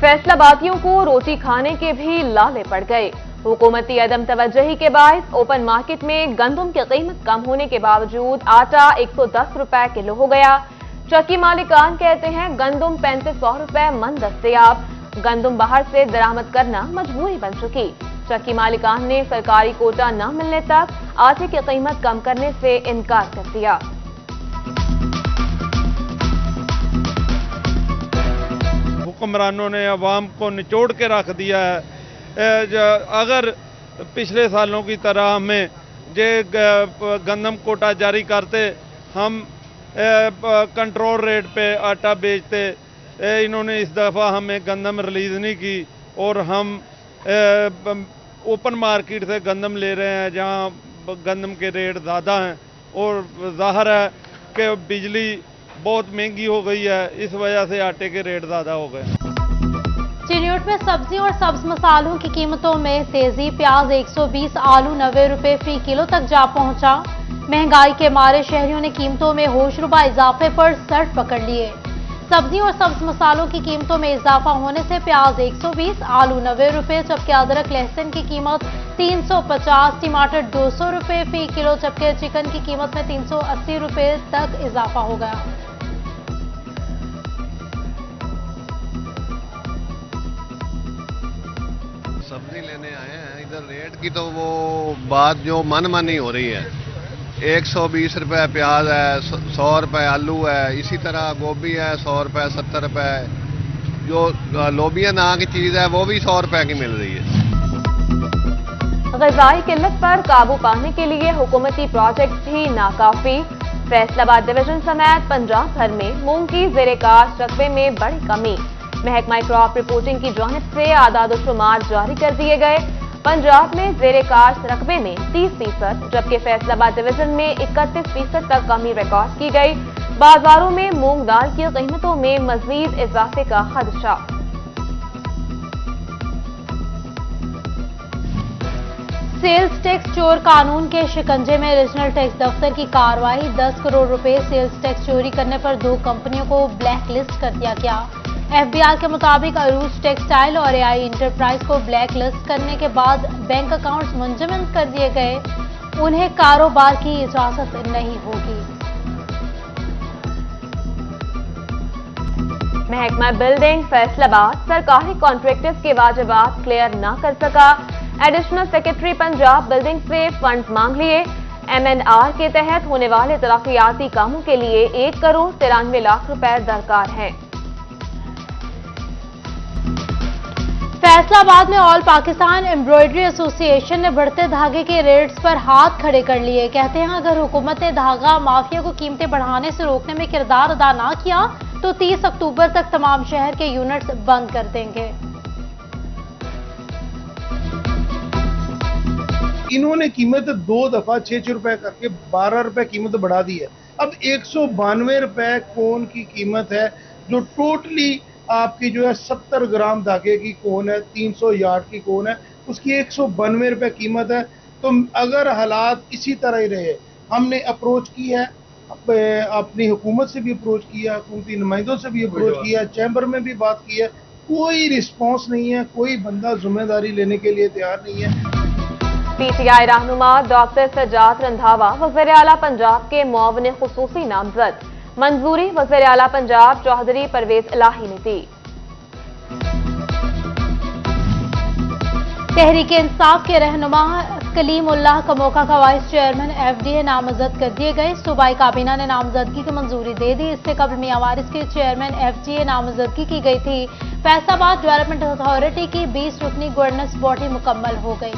फैसलाबादियों को रोटी खाने के भी लाले पड़ गए। हुकूमती अदम तवज्जही के बायस ओपन मार्केट में गंदम की कीमत कम होने के बावजूद आटा 110 रुपए किलो हो गया। चक्की मालिकान कहते हैं गंदम 3500 रुपए मन दस्तयाब। गंदम बाहर से दरामद करना मजबूरी बन चुकी। चक्की मालिकान ने सरकारी कोटा न मिलने तक आटे की कीमत कम करने से इनकार कर दिया। हुक्मरानों ने अवाम को निचोड़ के रख दिया है। अगर पिछले सालों की तरह हमें गंदम कोटा जारी करते, हम कंट्रोल रेट पे आटा बेचते। इन्होंने इस दफ़ा हमें गंदम रिलीज़ नहीं की और हम ओपन मार्केट से गंदम ले रहे हैं जहां गंदम के रेट ज़्यादा हैं और ज़ाहिर है कि बिजली बहुत महंगी हो गई है, इस वजह से आटे के रेट ज़्यादा हो गए। चिन्यूट में सब्जी और सब्ज मसालों की कीमतों में तेजी। प्याज 120, आलू 90 रुपए फी किलो तक जा पहुंचा। महंगाई के मारे शहरियों ने कीमतों में होशरुबा इजाफे पर सर पकड़ लिए। सब्जी और सब्ज मसालों की कीमतों में इजाफा होने से प्याज 120, आलू 90 रुपए, जबकि अदरक लहसुन की कीमत 350, टमाटर 200 रुपए फी किलो, जबकि चिकन की कीमत में 380 रुपए तक इजाफा हो गया। सब्जी लेने आए हैं, इधर रेट की तो वो बात जो मनमानी हो रही है। 120 रुपए प्याज है, 100 रुपए आलू है, इसी तरह गोभी है 100 रुपए 70 रुपए। जो लोबिया नाम की चीज है वो भी 100 रुपए की मिल रही है। ग़िज़ाई किल्लत पर काबू पाने के लिए हुकूमती प्रोजेक्ट भी नाकाफी। फैसलाबाद डिवीजन समेत पंजाब भर में मूंग की ज़ेरे काश्त रकबे में बड़ी कमी। महकमा क्रॉप रिपोर्टिंग की जानिब से आदाद-ओ-शुमार जारी कर दिए गए। पंजाब में ज़ेरे काश्त रकबे में 30%, जबकि फैसलाबाद डिवीजन में 31% तक कमी रिकॉर्ड की गई। बाजारों में मूंग दाल की कीमतों में मजीद इजाफे का खदशा। सेल्स टैक्स चोर कानून के शिकंजे में रीजनल टैक्स दफ्तर की कार्रवाई। 10 करोड़ रुपए सेल्स टैक्स चोरी करने पर 2 कंपनियों को ब्लैक लिस्ट कर दिया गया। FBI के मुताबिक अरूज टेक्सटाइल और AI इंटरप्राइज को ब्लैक लिस्ट करने के बाद बैंक अकाउंट्स मुंजमद कर दिए गए। उन्हें कारोबार की इजाजत नहीं होगी। महकमा बिल्डिंग फैसलाबाद सरकारी कॉन्ट्रैक्टर्स के वाजिबात क्लियर न कर सका। एडिशनल सेक्रेटरी पंजाब बिल्डिंग से फंड मांग लिए। MNR के तहत होने वाले तरक्याती कामों के लिए 1 करोड़ 93 लाख रुपए दरकार हैं। फैसलाबाद में ऑल पाकिस्तान एम्ब्रॉयडरी एसोसिएशन ने बढ़ते धागे के रेट्स पर हाथ खड़े कर लिए। कहते हैं अगर हुकूमत ने धागा माफिया को कीमतें बढ़ाने से रोकने में किरदार अदा ना किया तो 30 अक्टूबर तक तमाम शहर के यूनिट्स बंद कर देंगे। इन्होंने कीमत 2 दफा 6 रुपए करके 12 रुपए कीमत बढ़ा दी है। अब 192 रुपए कोन की कीमत है, जो टोटली आपकी जो है 70 ग्राम धागे की कोन है, 300 यार्ड की कोन है, उसकी 192 रुपए कीमत है। तो अगर हालात इसी तरह ही रहे, हमने अप्रोच की है, अपनी हुकूमत से भी अप्रोच किया, हुकूमती नुमाइंदों से भी अप्रोच किया, चैम्बर में भी बात की है, कोई रिस्पॉन्स नहीं है, कोई बंदा जिम्मेदारी लेने के लिए तैयार नहीं है। PTI रहनुमा डॉक्टर सज्जाद रंधावा वज़ीर आला पंजाब के मुआविन खुसूसी नामजद। मंजूरी वज़ीर आला पंजाब चौधरी परवेज इलाही ने दी। तहरीक इंसाफ के रहनुमा कलीमुल्लाह कमोका का वाइस चेयरमैन FDA नामजद कर दिए गए। सूबाई काबीना ने नामजदगी की मंजूरी दे दी। इससे कबल मियां वारिस के चेयरमैन FDA नामजदगी की गई थी। फैसलाबाद डेवलपमेंट अथॉरिटी की 20 रुकनी गवर्नेंस बॉडी मुकम्मल हो गई।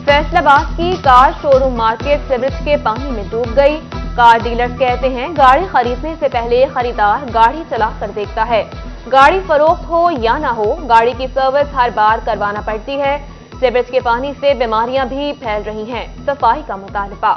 फैसलाबाद की कार शोरूम मार्केट सीवरेज के पानी में डूब गई। कार डीलर्स कहते हैं गाड़ी खरीदने से पहले खरीदार गाड़ी चला कर देखता है। गाड़ी फरोख्त हो या ना हो, गाड़ी की सर्विस हर बार करवाना पड़ती है। सीवरेज के पानी से बीमारियां भी फैल रही हैं। सफाई का मुतालबा।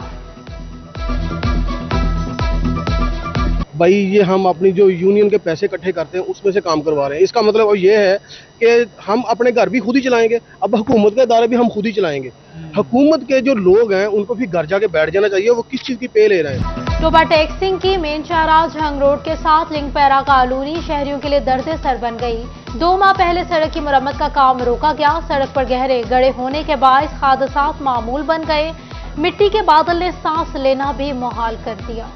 भाई ये हम अपनी जो यूनियन के पैसे इकट्ठे करते हैं उसमें से काम करवा रहे हैं। इसका मतलब ये है कि हम अपने घर भी खुद ही चलाएंगे, अब हुकूमत के इदारे भी हम खुद ही चलाएंगे। हुकूमत के जो लोग हैं उनको भी घर जाके बैठ जाना चाहिए, वो किस चीज़ की पे ले रहे हैं। टोबा टैक्सिंग की मेन चारा झंग रोड के साथ लिंक पैरा कॉलोनी शहरियों के लिए दर्द सर बन गई। 2 माह पहले सड़क की मरम्मत का काम रोका गया। सड़क पर गहरे गड्ढे होने के बायस हादसात मामूल बन गए। मिट्टी के बादल ने सांस लेना भी मुहाल कर दिया।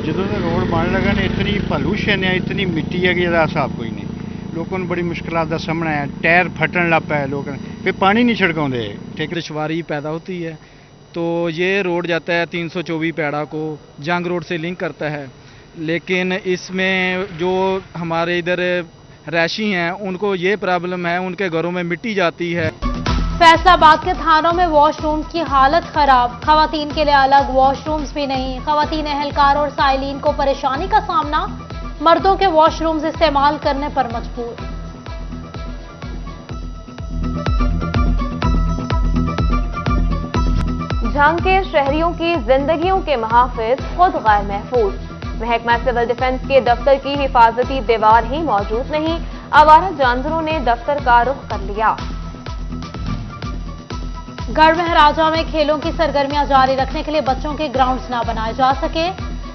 ਜਦੋਂ ਦਾ ਰੋਡ ਬਣ ਲਗਾ ਨੇ ਇਤਨੀ ਪੋਲੂਸ਼ਨ ਹੈ, ਇਤਨੀ ਮਿੱਟੀ ਹੈ ਕਿ ਇਹਦਾ ਹਿਸਾਬ ਕੋਈ ਨਹੀਂ। ਲੋਕਾਂ ਨੂੰ ਬੜੀ ਮੁਸ਼ਕਲਾਂ ਦਾ ਸਾਹਮਣਾ ਹੈ, ਟਾਇਰ फटन लग पाए लोगों फिर पानी नहीं छिड़काते, ठीक दुश्वारी पैदा होती है। तो ये रोड जाता है 324 पैड़ा को जंग रोड से लिंक करता है, लेकिन इसमें जो हमारे इधर रैशी हैं उनको ये प्रॉब्लम है, उनके घरों में मिट्टी जाती है। फैसलाबाद के थानों में वॉशरूम की हालत खराब। खवातीन के लिए अलग वॉशरूम्स भी नहीं। खवातीन एहलकार और साइलिन को परेशानी का सामना, मर्दों के वॉशरूम्स इस्तेमाल करने पर मजबूर। झंग के शहरियों की जिंदगियों के महाफिज खुद गैर महफूज। महकमा सिविल डिफेंस के दफ्तर की हिफाजती दीवार ही मौजूद नहीं, आवारा जानवरों ने दफ्तर का रुख कर लिया। गढ़ महाराजा में खेलों की सरगर्मियां जारी रखने के लिए बच्चों के ग्राउंड्स ना बनाए जा सके।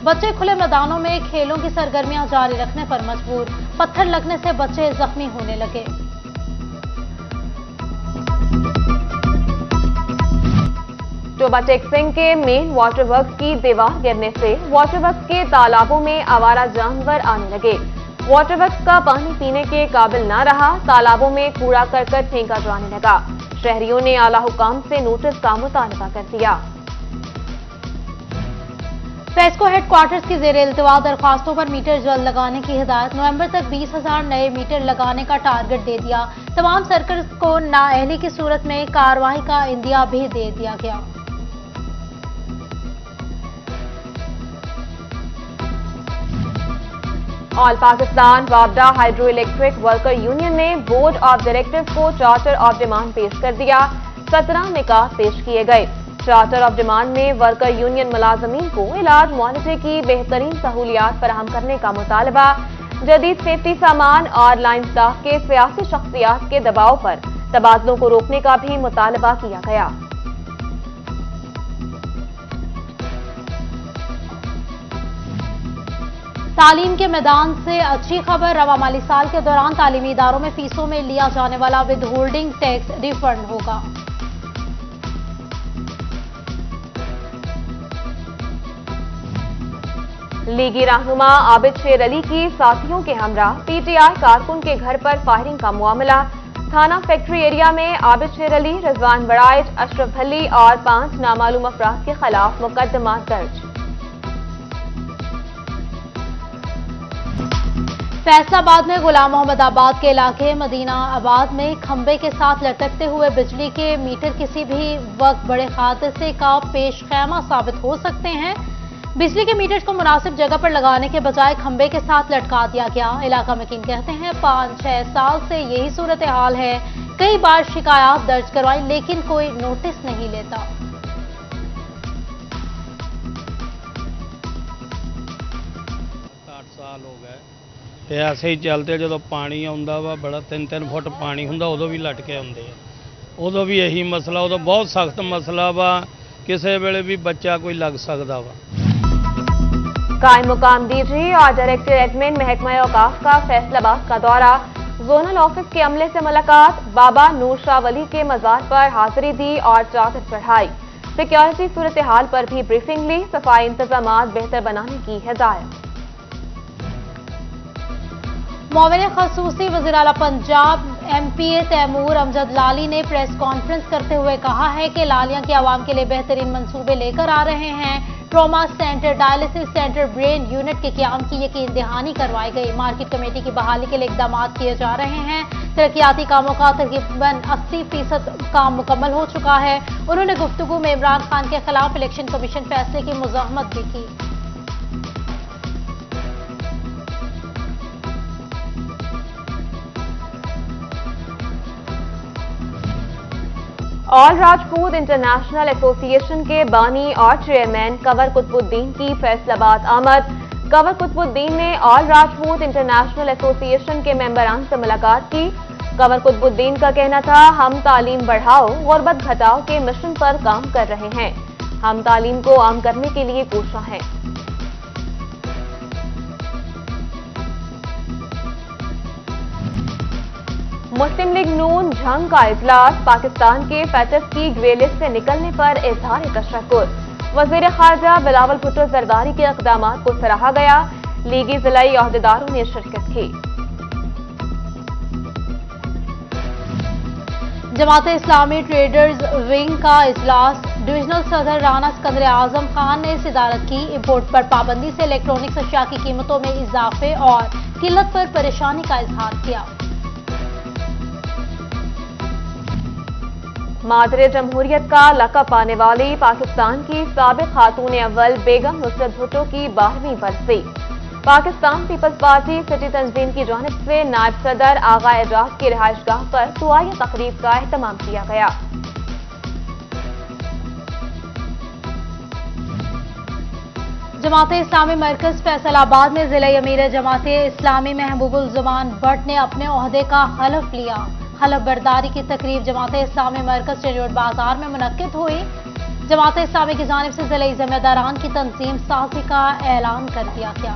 बच्चे खुले मैदानों में खेलों की सरगर्मियां जारी रखने पर मजबूर। पत्थर लगने से बच्चे जख्मी होने लगे। टोबा टैक्सिंग के मेन वाटर वर्क्स की दीवार गिरने से वाटर वर्क्स के तालाबों में आवारा जानवर आने लगे। वाटर वर्क्स का पानी पीने के काबिल न रहा, तालाबों में कूड़ा करकट फेंका जाने लगा। शहरियों ने आला हुकाम से नोटिस का मुतालबा कर दिया। पेस्को हेडक्वार्टर्स की जेर इल्तवा दरखास्तों पर मीटर जल्द लगाने की हिदायत। नवंबर तक 20,000 नए मीटर लगाने का टारगेट दे दिया। तमाम सर्कल्स को नाअहली की सूरत में कार्रवाई का इंदिया भी दे दिया गया। ऑल पाकिस्तान वापडा हाइड्रो इलेक्ट्रिक वर्कर यूनियन ने बोर्ड ऑफ डायरेक्टर्स को चार्टर ऑफ डिमांड पेश कर दिया। 17 निकात पेश किए गए। चार्टर ऑफ डिमांड में वर्कर यूनियन मुलाजमीन को इलाज मुआलजे की बेहतरीन सहूलियात फराहम करने का मुतालबा, जदीद सेफ्टी सामान और लाइन स्टाफ के सियासी शख्सियात के दबाव पर तबादलों को रोकने का भी मुतालबा किया गया। तालीम के मैदान से अच्छी खबर। रवा माली साल के दौरान तालीमी इदारों में फीसों में लिया जाने वाला विद होल्डिंग टैक्स रिफंड होगा। लीगी रहनुमा आबिद शेर अली की साथियों के हमरा पीटीआई कारकुन के घर पर फायरिंग का मामला। थाना फैक्ट्री एरिया में आबिद शेर अली, रिजवान बड़ाइच, अशरफ अली और 5 नामालूम अफराद के खिलाफ मुकदमा दर्ज। फैसलाबाद में गुलाम मोहम्मद आबाद के इलाके मदीना आबाद में खंबे के साथ लटकते हुए बिजली के मीटर किसी भी वक्त बड़े हादसे का पेश खैमा साबित हो सकते हैं। बिजली के मीटर्स को मुनासिब जगह पर लगाने के बजाय खंबे के साथ लटका दिया गया। इलाका मकीन कहते हैं 5-6 साल से यही सूरत हाल है। कई बार शिकायत दर्ज करवाई लेकिन कोई नोटिस नहीं लेता। 8 साल हो गए ਤੇ ਐਸੇ ਹੀ ਚੱਲਦੇ। ਜਦੋਂ ਪਾਣੀ ਆਉਂਦਾ ਵਾ ਬੜਾ 3-3 ਫੁੱਟ ਪਾਣੀ ਹੁੰਦਾ ਉਦੋਂ ਵੀ ਲਟਕੇ ਆਉਂਦੇ ਆ, ਉਦੋਂ ਵੀ ਇਹੀ ਮਸਲਾ, ਉਦੋਂ ਬਹੁਤ ਸਖਤ ਮਸਲਾ ਵਾ, ਕਿਸੇ ਵੇਲੇ ਵੀ ਬੱਚਾ ਕੋਈ ਲੱਗ ਸਕਦਾ ਵਾ। कायम मुकाम डीजी और डायरेक्टर एडमिन महकमा औकाफ का फैसलाबाद का दौरा। जोनल ऑफिस के अमले से मुलाकात। बाबा नूर शाह वली के मजार पर हाजिरी दी और चादर चढ़ाई। सिक्योरिटी सूरत हाल पर भी ब्रीफिंग ली। सफाई इंतजाम बेहतर बनाने की हिदायत। मोमिन खसूसी वज़ीर आला पंजाब MPA तैमूर अमजद लाली ने प्रेस कॉन्फ्रेंस करते हुए कहा है कि लालियां के आवाम के लिए बेहतरीन मंसूबे लेकर आ रहे हैं। Trauma centre, dialysis centre, brain unit के क्याम की यकीन दहानी करवाई गई। मार्केट कमेटी की बहाली के लिए इकदाम किए जा रहे हैं। तरक्याती कामों का तकरीबन 80% काम मुकम्मल हो चुका है। उन्होंने गुफ्तगू में इमरान खान के खिलाफ इलेक्शन कमीशन फैसले की मुज़ाहमत भी की। ऑल राज फूड इंटरनेशनल एसोसिएशन के बानी और चेयरमैन कंवर कुतुबुद्दीन की फैसलाबाद आमद। कंवर कुतुबुद्दीन ने ऑल राज फूड इंटरनेशनल एसोसिएशन के मेंबरान से मुलाकात की। कंवर कुतुबुद्दीन का कहना था, हम तालीम बढ़ाओ गुर्बत घटाओ के मिशन पर काम कर रहे हैं। हम तालीम को आम करने के लिए कोशा हैं। मुस्लिम लीग नून जंग का इजलास, पाकिस्तान के फैटस की ग्रे लिस्ट से निकलने पर इजहार तशक्कुर। वजीर खारजा बिलावल भुट्टो जरदारी के इक़दाम को सराहा गया। लीगी जिलाई अहदेदारों ने शिरकत की। जमात इस्लामी ट्रेडर्स विंग का इजलास, डिविजनल सदर राना सिकंदर आजम खान ने सदारत की। इंपोर्ट पर पाबंदी से इलेक्ट्रॉनिक्स अशिया की कीमतों में इजाफे और किल्लत पर परेशानी का इजहार किया। मादरे जमहूरियत का लक़ब पाने वाली पाकिस्तान की साबिक खातून अव्वल बेगम नुसरत भुट्टो की 12वीं बरसी। पाकिस्तान पीपल्स पार्टी सिटी तंजीम की जानिब से नायब सदर आगा एजाज की रिहाइशगाह पर दुआई तकरीब का एहतमाम किया गया। जमात इस्लामी मरकज फैसलाबाद में जिला अमीर जमात इस्लामी महबूबुल ज़मान भट्ट ने अपने ओहदे का हलफ लिया। हलफ बर्दारी की तकरीब जमात इस्लामी मरकज चरियोट बाजार में मुनक्किद हुई। जमात इस्लामी की जानिब से जिले जिम्मेदारान की तंजीम साजी का ऐलान कर दिया गया।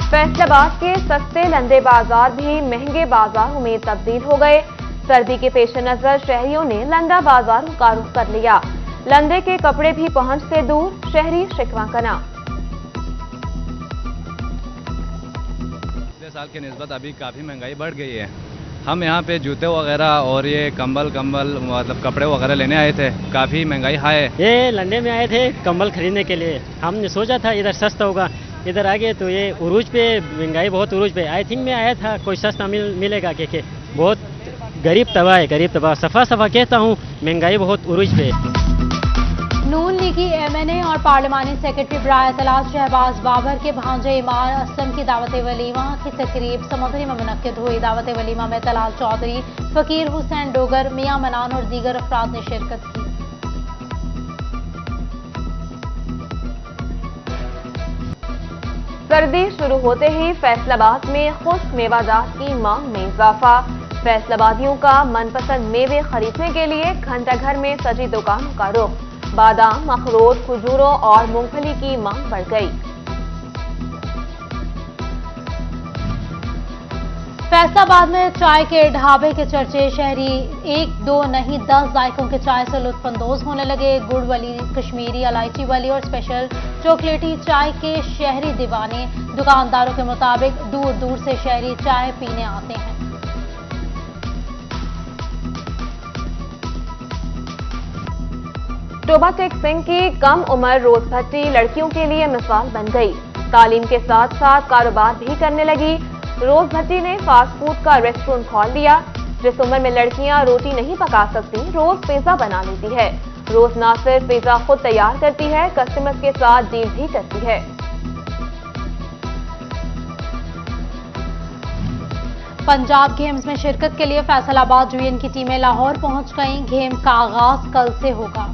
फैसलाबाद के सस्ते लंदे बाजार भी महंगे बाजारों में तब्दील हो गए। सर्दी के पेश नजर शहरियों ने लंदा बाजारों का रुख कर लिया। लंदे के कपड़े भी पहुंच से दूर, शहरी शिकवा कना। पिछले साल की निस्बत अभी काफ़ी महंगाई बढ़ गई है। हम यहाँ पे जूते वगैरह और ये कंबल मतलब कपड़े वगैरह लेने आए थे। काफ़ी महंगाई हाई है। ये लंदे में आए थे कंबल खरीदने के लिए। हमने सोचा था इधर सस्ता होगा, इधर आगे तो ये उरूज पे महंगाई बहुत उरूज पे। आई थिंक मैं आया था कोई सस्ता मिलेगा कि बहुत गरीब तबाह है, गरीब तबाह। सफ़ा कहता हूँ महंगाई बहुत उरूज पे। नून लीगी एमएनए और पार्लिमानी सेक्रेटरी बराए इत्तलात शहबाज बाबर के भांजे इमार असलम की दावत वलीमा की तकरीब समुद्री में मुनक्किद हुई। दावत वलीमा में तलाल चौधरी, फकीर हुसैन डोगर, मियां मनान और दीगर अफराद ने शिरकत की। सर्दी शुरू होते ही फैसलाबाद में खुश्क मेवाजात की मांग में इजाफा। फैसलाबादियों का मनपसंद मेवे खरीदने के लिए घंटाघर में सजी दुकानों का रुख। बादाम, अखरोट, खजूरों और मूंगफली की मांग बढ़ गई। फैसलाबाद में चाय के ढाबे के चर्चे, शहरी 1, 2 नहीं 10 जायकों के चाय से लुत्फानंदोज होने लगे। गुड़ वाली, कश्मीरी, इलायची वाली और स्पेशल चॉकलेटी चाय के शहरी दीवाने। दुकानदारों के मुताबिक दूर दूर से शहरी चाय पीने आते हैं। टोबा टेक सिंह की कम उम्र रोज भट्टी लड़कियों के लिए मिसाल बन गई। तालीम के साथ साथ कारोबार भी करने लगी। रोज भट्टी ने फास्ट फूड का रेस्टोरेंट खोल दिया। जिस उम्र में लड़कियां रोटी नहीं पका सकती, रोज पिज्जा बना लेती है। रोज ना सिर्फ पिज्जा खुद तैयार करती है, कस्टमर्स के साथ डील भी करती है। पंजाब गेम्स में शिरकत के लिए फैसलाबाद यूनियन की टीमें लाहौर पहुंच गईं। गेम का आगाज कल से होगा।